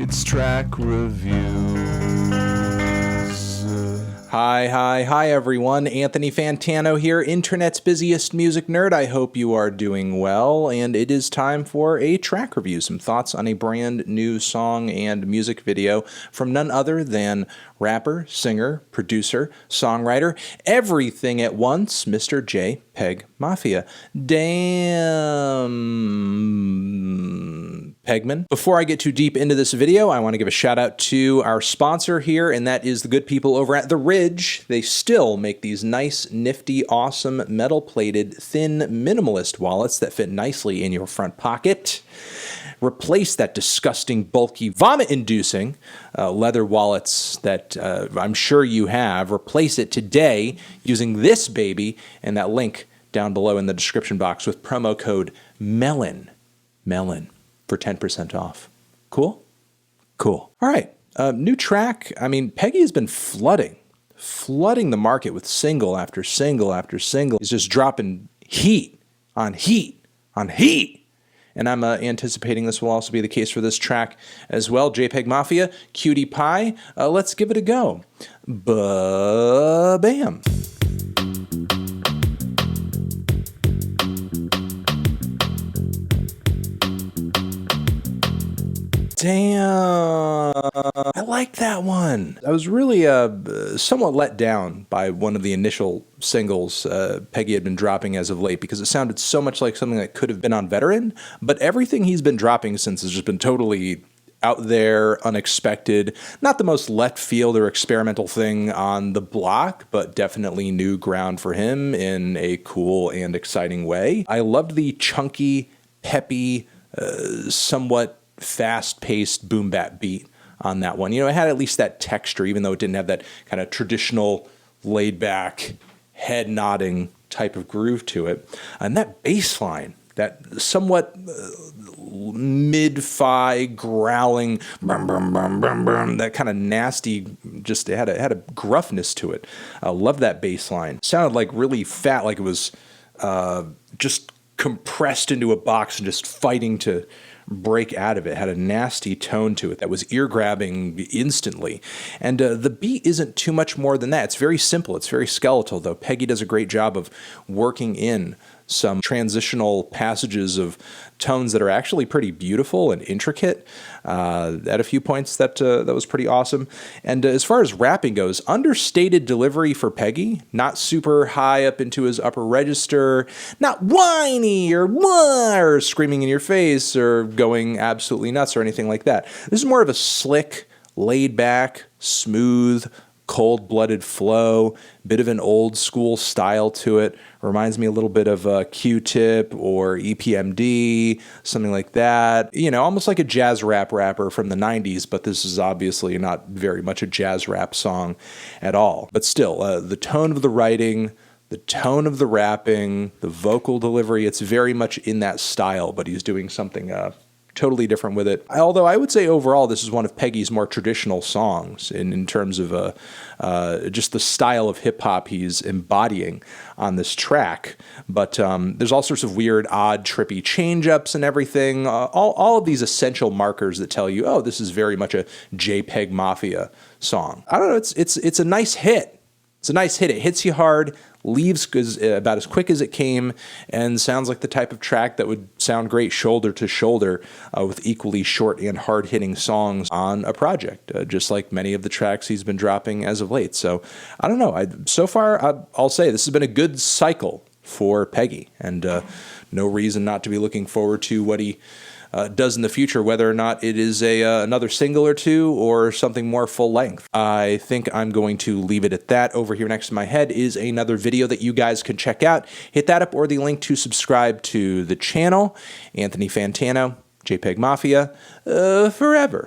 It's track reviews. Hi everyone, Anthony Fantano here, internet's busiest music nerd. I hope you are doing well, and it is time for a track review, some thoughts on a brand new song and music video from none other than rapper, singer, producer, songwriter, everything at once, Mr. Jpegmafia. Damn, Pegman. Before I get too deep into this video, I want to give a shout out to our sponsor here, and that is the good people over at The Ridge. They still make these nice, nifty, awesome, metal-plated, thin, minimalist wallets that fit nicely in your front pocket. Replace that disgusting, bulky, vomit-inducing leather wallets that I'm sure you have. Replace it today using this baby and that link down below in the description box with promo code MELON for 10% off. Cool? Cool. All right. New track. I mean, Peggy has been flooding the market with single after single after single. He's just dropping heat on heat on heat. And I'm anticipating this will also be the case for this track as well. Jpegmafia, Cutie Pie. Let's give it a go. Ba-bam. Damn, I like that one. I was really somewhat let down by one of the initial singles Peggy had been dropping as of late because it sounded so much like something that could have been on Veteran, but everything he's been dropping since has just been totally out there, unexpected, not the most left field or experimental thing on the block, but definitely new ground for him in a cool and exciting way. I loved the chunky, peppy, somewhat fast-paced boom bap beat on that one. You know, it had at least that texture, even though it didn't have that kind of traditional laid-back, head-nodding type of groove to it. And that bass line, that somewhat mid-fi growling, that kind of nasty, just it had a gruffness to it. I love that bass line. Sounded like really fat, like it was just compressed into a box and just fighting to break out of it. Had a nasty tone to it that was ear-grabbing instantly. And the beat isn't too much more than that. It's very simple. It's very skeletal, though. Peggy does a great job of working in some transitional passages of tones that are actually pretty beautiful and intricate at a few points. That was pretty awesome. And as far as rapping goes, understated delivery for Peggy, not super high up into his upper register, not whiny or screaming in your face or going absolutely nuts or anything like that. This is more of a slick, laid back, smooth, cold-blooded flow, bit of an old-school style to it. Reminds me a little bit of Q-Tip or EPMD, something like that. You know, almost like a jazz rap rapper from the 90s, but this is obviously not very much a jazz rap song at all. But still, the tone of the writing, the tone of the rapping, the vocal delivery, it's very much in that style, but he's doing something totally different with it. Although I would say overall this is one of Peggy's more traditional songs in terms of just the style of hip-hop he's embodying on this track. But there's all sorts of weird, odd, trippy change-ups and everything. All of these essential markers that tell you, oh, this is very much a Jpegmafia song. I don't know, it's a nice hit. It's a nice hit. It hits you hard, leaves about as quick as it came, and sounds like the type of track that would sound great shoulder to shoulder with equally short and hard-hitting songs on a project, just like many of the tracks he's been dropping as of late. So I don't know. So far, I'll say this has been a good cycle for Peggy, and no reason not to be looking forward to what he does in the future, whether or not it is another single or two or something more full length. I think I'm going to leave it at that. Over here next to my head is another video that you guys can check out. Hit that up or the link to subscribe to the channel. Anthony Fantano, Jpegmafia, forever.